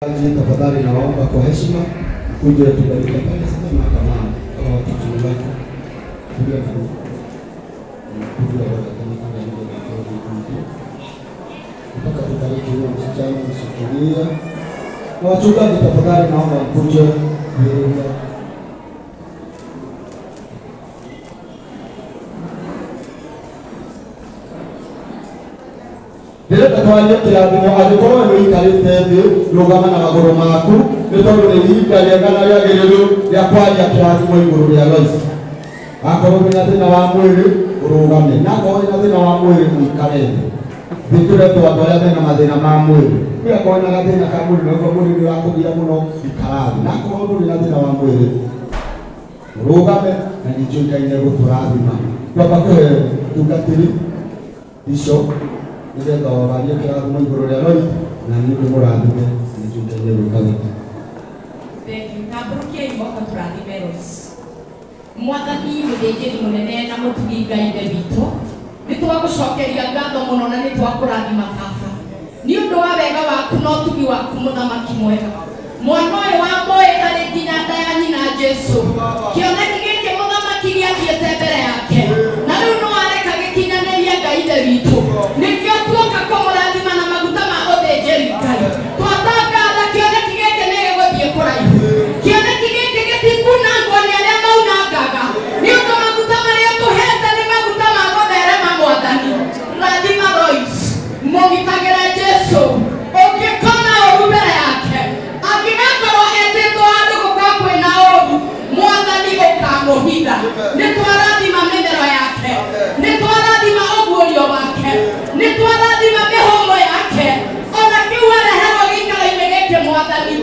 Tafadhali naomba kwa heshima kuja tubariki pale sana mahakamani kwa watoto wako. Kuja mpaka tubariki huyo msichana msikilia. Na wachungaji tafadhali naomba kuja Bila tatwali kilabu alikoro ni kalite lugama na magoro maku nitondo ni galiagana ya gerero ya kwaja kilabu mo iguru ya lois akoro ni nathina wa mwiri urugame nako ni nathina wa mwiri mukarende bitule to adoya na mathina ma mwiri pia ko na nathina ka mwiri no mwiri ni wako bia muno ikarabi nako ni nathina wa mwiri urugame na nijuka ine guturathima kwa bakwe tukatiri isho Ndio wabalia kwa Mungu roho ya roho na ndio muradume nijundeje rukaga. Thank you. Kabrukia imoka turadi beros. Mwathani mugeje munene na mutugiga inde bito. Nitwagucokeria ngatho muno na nitwakurathima baba. Ni undu wa wega waku no tugi waku muthamaki mwega. Mwana uyu wa moyo kare nginya ndaya nyina Jesu. Kioneki giki muthamaki giathiete mbere yake. Na riu no areka gikinyaneria Ngai inde bito. Nikio tuoka kumurathima na maguta ma uthĩnjĩri Ngai. Twatangatha kĩoneki gĩkĩ nĩ gĩgũthiĩ kũraihu. Kĩoneki gĩkĩ gĩtikũnangwo nĩ arĩa maunangaga. Nĩ ũndũ maguta marĩa tũhete nĩ maguta ma gũtherema Mwathani. Rathima Lois, mũgitagĩre Jesu. Ũngĩkona ũru mbere yake, angĩgakorwo etĩtwo handũ gũkorwo kwĩna ũru, Mwathani ũkamũhitha. Nĩtwarathima mĩmero yake, nĩtwarathima ũguũrio wake, nĩtwarathima mĩhũmũ yake. Ona kĩu areherwo gĩikaro-inĩ gĩkĩ Mwathani,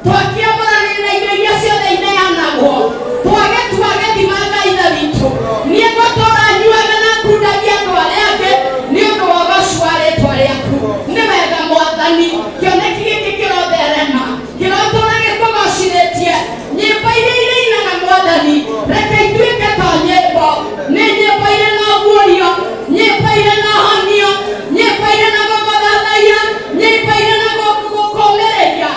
twakĩamũranĩra na indo iria ciothe ineanagwo, twagĩtua gĩthima Ngai ithe witũ. Niĩ ngũtũũra nyuaga na ngundagia andũ arĩa angĩ nĩ ũndũ wa ũgooci wa rĩĩtwa rĩaku. Nĩ wega Mwathani, kĩoneki gĩkĩ kĩrotherema, kĩrotũũra gĩkũgocithĩtie. Nyĩmbo iria irainaga Mwathani, reke ituĩke ta nyĩmbo. Nĩ nyĩmbo irĩ na ũguũrio, nyĩmbo irĩ na honio, nyĩmbo irĩ na gũgũthathaiya, nyĩmbo irĩ na gũkũũmĩrĩria.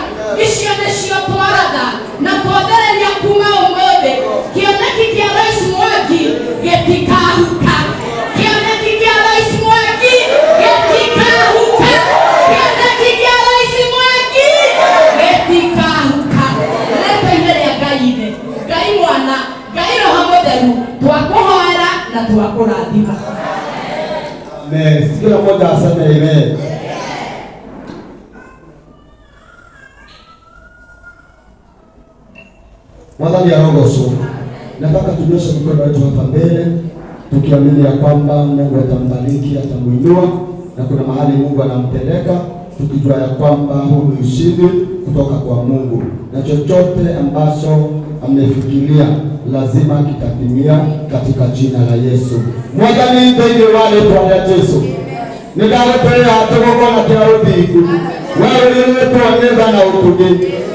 Icio nĩcio twaratha na twathereria kuma ũmũthĩ. Kĩoneki kĩa Lois Mwangi gĩtikahuka. Kĩoneki kĩa Lois Mwangi gĩtikahuka. Kĩoneki kĩa Lois Mwangi gĩtikahuka. Rĩtwa-inĩ rĩa Ngai Ithe, Ngai Mwana, Ngai Roho Mũtheru, twakũhoera na twakũrathima. Amen. Kila mmoja aseme amen. Mwathani arogoso. Nataka tunyoshe mikono yetu hapa mbele tukiamini ya kwamba Mungu atambariki, atamuinua na kuna mahali Mungu anampeleka, tukijua ya kwamba huu ni ushindi kutoka kwa Mungu na chochote ambacho amefikiria lazima kitatimia katika jina la Yesu. Mwathani ndiye wale kwa Yesu. Nĩndagũtũrĩra tũgũkona kĩa ũthingu. Wee ũrĩtwonetha na ũtugi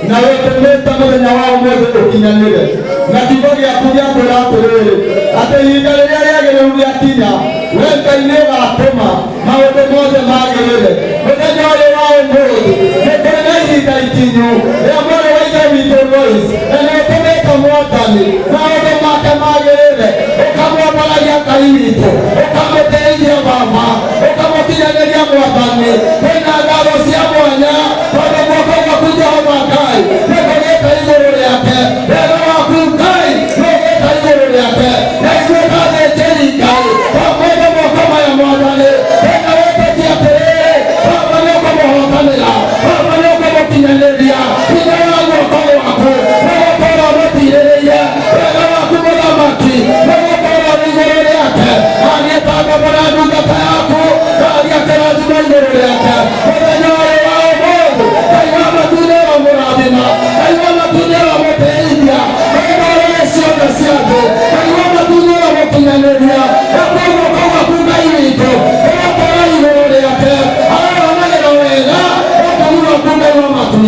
na wĩtũmĩte mũthenya wa ũmũthĩ ũkinyanĩre. Na kiugo gĩaku gĩakwĩra atĩrĩrĩ atĩ ihinda rĩrĩa rĩagĩrĩru rĩakinya, wee Ngai nĩũgatũma maũndũ mothe magĩrĩre. Mũthenya ũyũ wa ũmũthĩ nĩ kũrĩ na ihinda ikinyu rĩa mwarĩ wa ithe witũ Lois, na nĩũtũmĩte Mwathani maũndũ make magĩrĩre. Ũkamwambararia Ngai witũ, ũkamũteithia Baba, ũkamũkinyanĩria Mwathani. Kwĩna ngatho cia mwanya tondũ guoko gwaku Jehova Ngai nĩkũgĩte igũrũ rĩake. Wega waku Ngai nĩũgĩte igũrũ rĩake. Na ithuĩ ta athĩnjĩri Ngai twakwenda moko maya Mwathani, wĩna wĩtĩkia atĩrĩrĩ Baba nĩũkũmũhotanĩra, Baba nĩũkũmũkinyanĩria. Hinya wa guoko gwaku nĩgũkorwo ũmũtirĩrĩire. Wega waku Mũthamaki nĩgũkorwo ũrĩ igũrũ rĩake. Agĩtanga mbara ndungata yaku na agĩakĩrathima igũrũ rĩake. Mũthenya ũyũ wa ũmũthĩ Ngai wa matu nĩũramũrathima, Ngai wa matu nĩũramũteithia. Wega ũrĩa ciothe cia thĩ, Ngai wa matu nĩũramũkinyanĩria. Nakuo guoko gwaku Ngai witũ ũgatwara igũrũ rĩake. Aronagĩra wega ũtugi waku Ngai wa matu.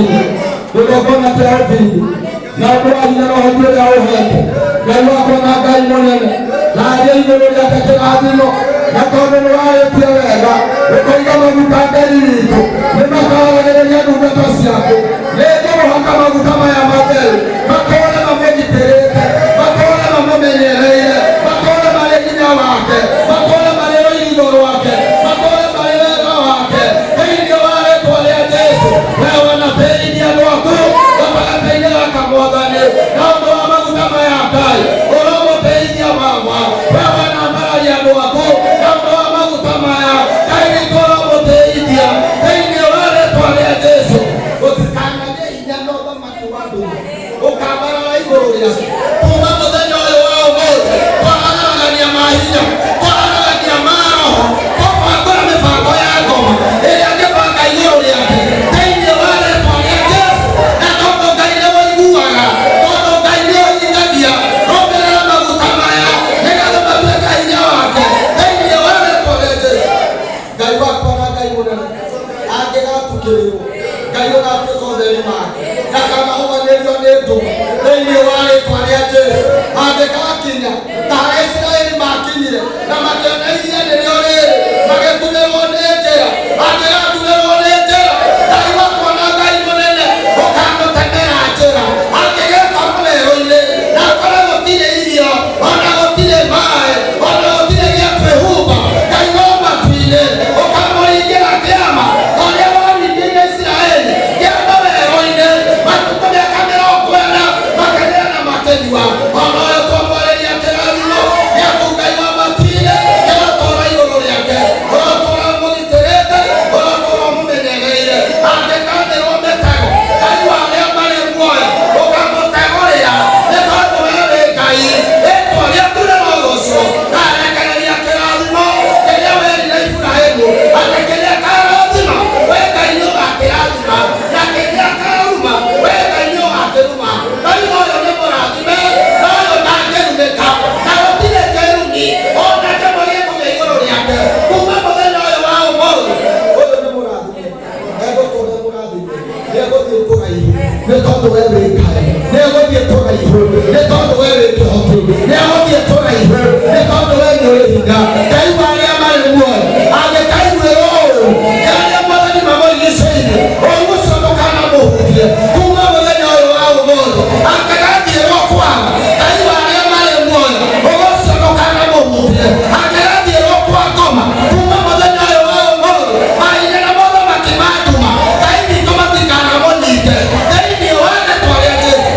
Tũgũkona kĩa ũthingu na ũndũ wa hinya na ũhoti ũrĩa ũhete. Ngai wakwa na Ngai mũnene na arĩa igũrũ rĩake kĩrathimo na tondũ nĩwarĩtie wega ũkaiga maguta ngari witũ nĩmakaragĩrĩria ndungata ciaku rĩngĩ mũhaka maguta maya matheru matũũre mamũgitĩrĩte matũũre mamũmenyereire matũũre marĩ hinya wake matũũre marĩ rũirigo rwake matũũre marĩ wega wake thĩinĩ wa rĩĩtwa rĩa Jesũ wee wanatĩithia rwaku gatagatĩ-inĩ gaka Mwathani na ũndũ wa maguta maya Ngai ũromũtĩithia mama wee wanambararia andũ aku na ũndũ wa maguta maya Ngai witũ ũromũtĩithia thĩinĩ wa rĩĩtwa rĩa Jesũ gũtikanagĩe hinya na ũthamaki wa ndũrĩrĩ ũkambarara igũrũ rĩake kuma mũthenya ũyũ wa ũmũthĩ twaharagania mahinya twaharagania maroho tũbangũra mĩbango ya ngoma ĩrĩa ngĩbanga igũrũ rĩake thĩinĩ wa rĩĩtwa rĩa Jesũ na tondũ Ngai nĩwĩiguaga tondũ Ngai nĩũhingagia rũmĩrĩra maguta maya nĩgetha matuĩke hinya wake thĩinĩ wa rĩĩtwa rĩa Jesũ. Ngai wakwa na Ngai mũnene angĩgatukĩrĩrwo Ngai ũgatuĩka ũtheri wake na kamahumanĩrio nĩ nduma thĩinĩ wa rĩĩtwa rĩa Jesũ angĩgakinya ta Isiraeli makinyire na makĩona iria nĩrĩo rĩrĩ magĩtumĩrwo nĩ njĩra angĩgatumĩrwo nĩ njĩra Ngai wakwa na Ngai mũnene ũkamũtemera njĩra angĩgeka werũ-inĩ na akore gũtirĩ irio ona gũtirĩ maĩ ona gũtirĩ gĩa kwĩhumba Ngai no matu-inĩ ũkamũringĩra kĩama ũrĩa waringĩire Isiraeli kĩama werũ-inĩ matukũ mĩaka 40 makĩrĩa na makĩnyua ona ũyũ twamwarĩria kĩrathimo gĩaku Ngai wa matu-inĩ gĩgatũũra igũrũ rĩake ũratũũra mũgitĩrĩte ũratũũra mũmenyereire angĩkanĩrwo mĩtego Ngai wa arĩa marĩ muoyo ũkamũtegũrĩra nĩ tondũ wee wĩ Ngai rĩĩtwa rĩaku rĩrogocwo na arekereria kĩrathimo kĩrĩa werire Iburahĩmu atĩ kĩrĩa karathima wee Ngai nĩũgakĩrathima na kĩrĩa karuma wee Ngai nĩũgakĩruma. Ngai ũyũ nĩ mũrathime na ũyũ ndangĩrumĩka na gũtirĩ kĩrumi ona kĩmwe gĩkũgĩa igũrũ rĩake kuma mũthenya ũyũ wa ũmũthĩ. Ũyũ nĩ mũrathime egũtũũra mũrathime nĩegũthiĩ kũraihu nĩ tondũ wee wĩ Ngai nĩegũthiĩ kũraihu nĩ tondũ wee wĩ kĩhoti nĩegũthiĩ kũraihu nĩ tondũ wee nĩ ũrĩ hinya. Ngai wa arĩa marĩ muoyo angĩkaiguĩrwo ũũ nĩ arĩa Mwathani mamũrigicĩirie ũũ ũcio ndũkanamũhutie kuma mũthenya ũyũ wa ũmũthĩ angĩgathiĩrwo kwaga Ngai wa arĩa marĩ muoyo ũũ ũcio ndũkanamũhutie angĩgathiĩrwo kwa ngoma kuma mũthenya ũyũ wa ũmũthĩ mahinya na mothamaki ma nduma Ngai witũ matikanamũnyite thĩinĩ wa rĩĩtwa rĩa Jesũ.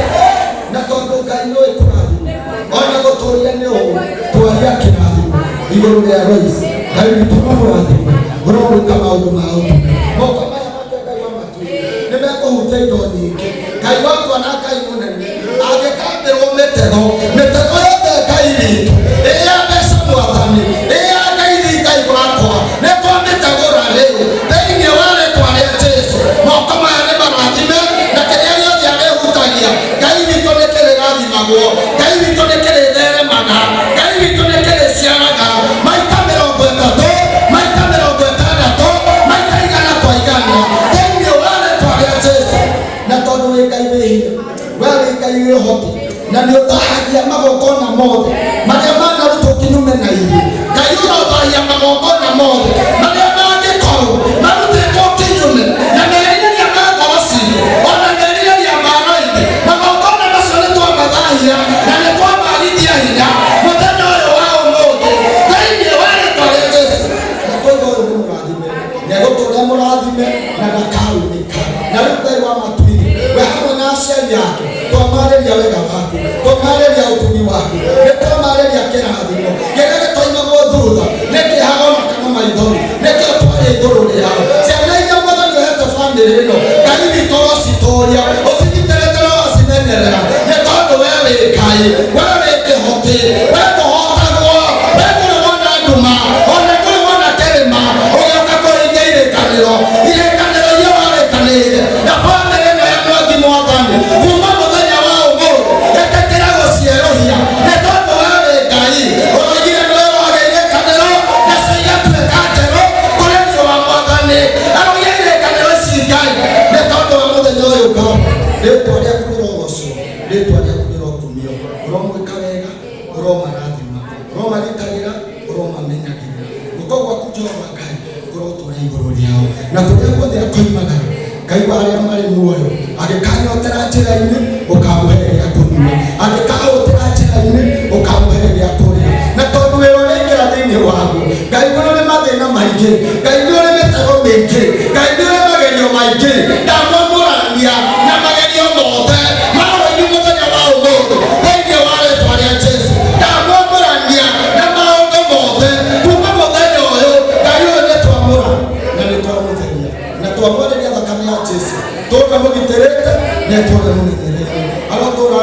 Na tondũ Ngai nĩũĩ kũrathima ona gũtũũria nĩ ũũ twaria kĩrathimo igũrũ rĩa Royce Ngai witũ mũrathime ũrogwĩka maũndũ ma ũtume moko maya make Ngai wa matu-inĩ nĩmekũhutia indo nyingĩ. Ngai wakwa na Ngai mũnene angĩkambĩrwo mĩtego yothe Ngai witũ ĩya mbeca Mwathani ĩya Ngai Ngai wakwa nĩtwamĩtegũra rĩu thĩinĩ wa rĩĩtwa rĩa Jesũ. Moko maya nĩ marathime na kĩrĩa gĩothe arĩhutagia Ngai witũ nĩ kĩrĩrathimagwo Ngai witũ nĩ kĩrĩtheremaga Ngai witũ nĩ kĩrĩciaraga maita 30 maita 60 maita 100 kwa 100 thĩinĩ wa rĩĩtwa rĩa Jesũ. Na tondũ wĩ Ngai wĩ hinya wee wĩ Ngai wĩ ũhoti na nĩ ũthahagia magongona mothe marĩa manarutwo kinyume na irio Ngai ũrothahagia magongona mothe marĩa mangĩkorwo marutĩtwo kinyume na merirĩria ma ngoroci ona merirĩria ma roithi magongona macio nĩ twamathahia na nĩ twamagithia hinya mũthenya ũyũ wa ũmũthĩ thĩinĩ wa rĩĩtwa rĩa Jesũ. Na tondũ ũyũ nĩ mũrathime nĩegũtũũra mũrathime na ndakaunĩka. Na rĩu Ngai wa matu-inĩ we hamwe na aciari ake twamarĩria wega waku twamarĩria ũtugi waku nĩ twamarĩria kĩrathimo kĩrĩa gĩtoimagwo thutha nĩkĩhaga ona kana maithori nĩkĩo twarĩ igũrũ rĩao. Ciana iria Mwathani ũhete bamĩrĩ ĩno Ngai witũ ũrocitũũria ũcigitĩrĩte na ũgacimenyerera nĩ tondũ wee wĩ Ngai wee wĩ kĩhoti wee kũhotagwo wee kũrĩgwo na nduma ona kũrĩgwo na kĩrĩma ũgĩũka kũhingia irĩkanĩro iria warĩkanĩire na bamĩrĩ ĩno ya Mwathi Mwathani kuma mũthenya wa ũmũthĩ ĩtĩkĩra gũcierũhia nĩ tondũ wee wĩ Ngai ũroigire nĩwe wagĩa irĩkanĩro nacio igatuĩka njerũ kũrĩ riũ wa Mwathani aroigire irĩkanĩro ici Ngai nĩ tondũ wa mũthenya ũyũ Ngai rĩĩtwa rĩaku rĩrogocwo rĩĩtwa rĩaku rĩrokumio ũromwĩka wega ũromarathima ũromagitagĩra ũromamenyagĩrĩra angĩkanyotera njĩra-inĩ ũkamũhe gĩa kũnyua, angĩkahũtĩra njĩra-inĩ ũkamũhe gĩa kũrĩa. Na tondũ wĩra ũraingĩra thĩinĩ waguo, Ngai nĩ ũrĩ mathĩna maingĩ, Ngai nĩ ũrĩ mĩtego mĩingĩ, Ngai nĩ ũrĩ magerio maingĩ, ndamwamũrania na magerio mothe maroini mũthenya wa ũmũthĩ thĩinĩ wa rĩĩtwa rĩa Jesũ. Ndamwamũrania na maũndũ mothe kuma mũthenya ũyũ. Ngai ũyũ nĩ twamũra na nĩ twamũtheria na twamwereria thakame ya Jesũ, tũũre mũgitĩrĩte na tũũre mũmenyerete. Ũrotũũra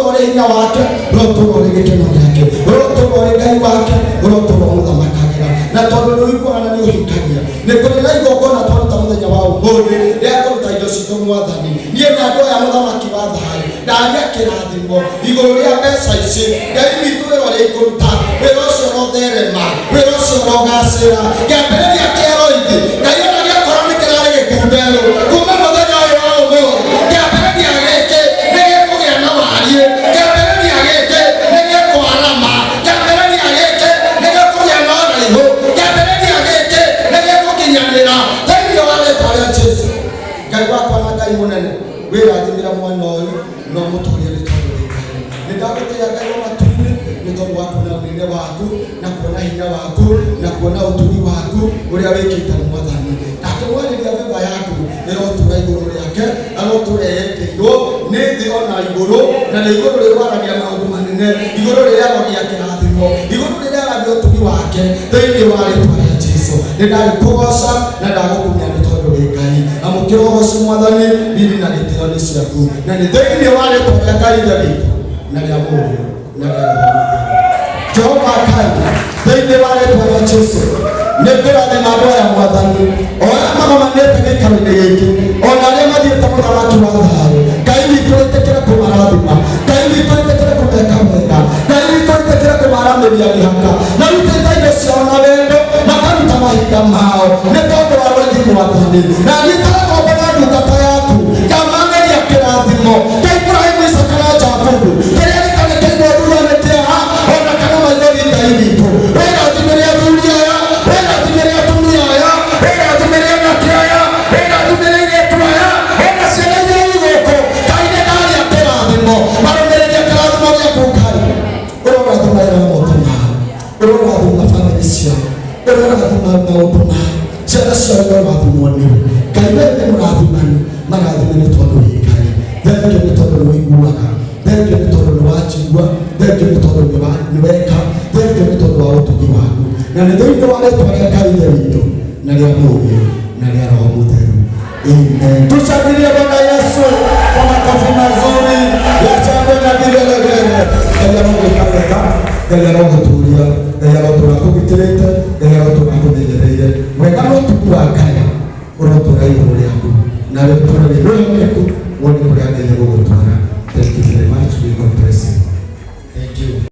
ũrĩ hinya wake, ũrotũũra ũrĩ gĩkeno gĩake, ũrotũũra ũrĩ Ngai wake, ũrotũũra ũmũthamakagĩra. Na tondũ nĩ ũiguaga na nĩ ũhikagia, nĩ kũrĩ na igongona twaruta mũthenya wa ũmũthĩ rĩa kũruta indo citũ Mwathani. Niĩ na andũ aya mũthamaki wa thayũ ndaria kĩrathimo igũrũ rĩa mbeca ici. Ngai witũ wĩra ũrĩa ikũruta, wĩra ũcio ũrotherema, wĩra ũcio ũrogacĩra. Kĩambĩrĩria kĩa Roithi, Ngai ona gĩakorwo nĩ kĩrarĩ gĩkunderũ kuma mũthenya ũyũ wa ũmũthĩ, kĩambĩrĩria gĩkĩ nĩ gĩkũgĩa na wariĩ, kĩambĩrĩria gĩkĩ nĩ gĩkwarama, kĩambĩrĩria gĩkĩ nĩ gĩkũgĩa na ũraihu, kĩambĩrĩria gĩkĩ nĩ gĩkũkinyanĩra thĩinĩ wa rĩĩtwa rĩa Jesũ. Ngai wakwa na Ngai mũnene, wĩrathimĩra mwana ũyũ na ũmũtũũrie nĩ tondũ wĩ Ngai. Nĩ ndagũtĩĩa Ngai wa matu-inĩ nĩ tondũ wa kuona ũnene waku na kuona hinya waku na kuona ũtugi waku ũrĩa wĩkĩte Mwathani. Ndakĩmwarĩria thutha yaku ĩrotũũra igũrũ rĩake, arotũũra yekeirwo nĩ thĩ ona igũrũ, na nĩ igũrũ rĩrwaragia maũndũ manene, igũrũ rĩrĩaragia kĩrathimo, igũrũ rĩrĩaragia ũtugi wake thĩinĩ wa rĩĩtwa rĩa Jesũ. Nĩ ndagĩkũgoca na ndagũkumia nĩ tondũ wĩ Ngai. Amũkĩra ũgoci Mwathani, riri na gĩtĩo nĩ ciaku, na nĩ thĩinĩ wa rĩĩtwa rĩa Ngai ithe witũ na rĩa Mũriũ na rĩa Roho Mũtheru. Jehova Ngai, thĩinĩ wa rĩĩtwa rĩa Jesũ nĩ ngũrathima andũ aya Mwathani, o arĩa magomanĩte gĩikaro-inĩ gĩkĩ, ona arĩa mathiĩte mũthamaki wa thayũ. Ngai witũ ĩtĩkĩre kũmarathima, Ngai witũ ĩtĩkĩre kũmeka wega, Ngai witũ ĩtĩkĩre kũmaramĩria mĩhaka, na rutĩte indo ciao na wendo, makaruta mahinda mao nĩ tondũ wa Roithi Mwathani. Na nĩtarakomba na ndungata yaku, ngamaneria kĩrathimo kĩa Iburahĩmu, Isaka na Jakubu, kĩrĩa gĩtanĩkĩirwo thuranĩtie ha ona kana maithori Ngai witũ. Wĩrathimĩre athuri aya, wĩrathimĩre atumia aya, wĩrathimĩre anake aya, wĩrathimĩre airĩtu aya, ona ciana iria igũkũ. Ngai nĩ ndaria kĩrathimo, marũmĩrĩrie kĩrathimo gĩaku Ngai. Ũrorathima wĩra wa moko mao, ũrorathima bamĩrĩ ciao, ũrorathima maũndũ mao, ciana ciao irorathimwo nĩwe. Ngai wee nĩ mũrathimani, marathime nĩ tondũ wĩ Ngai. Thengio nĩ tondũ nĩ ũiguaga, thengio nĩ tondũ nĩ wanjigua, thengio nĩ tondũ nĩ weka, thengio nĩ tondũ wa ũtugi waku. Na nĩ thĩinĩ wa rĩĩtwa rĩa Ngai ithe witũ na rĩa Mũriũ na rĩa Roho Mũtheru. Amen. Tushangilie Bwana Yesu kwa makofi mazuri ya shangwe na vigelegele. Ngai arogũtũũria, Ngai arogũtũũria, Ngai arotũũra tũgitĩrĩte, Ngai arotũũra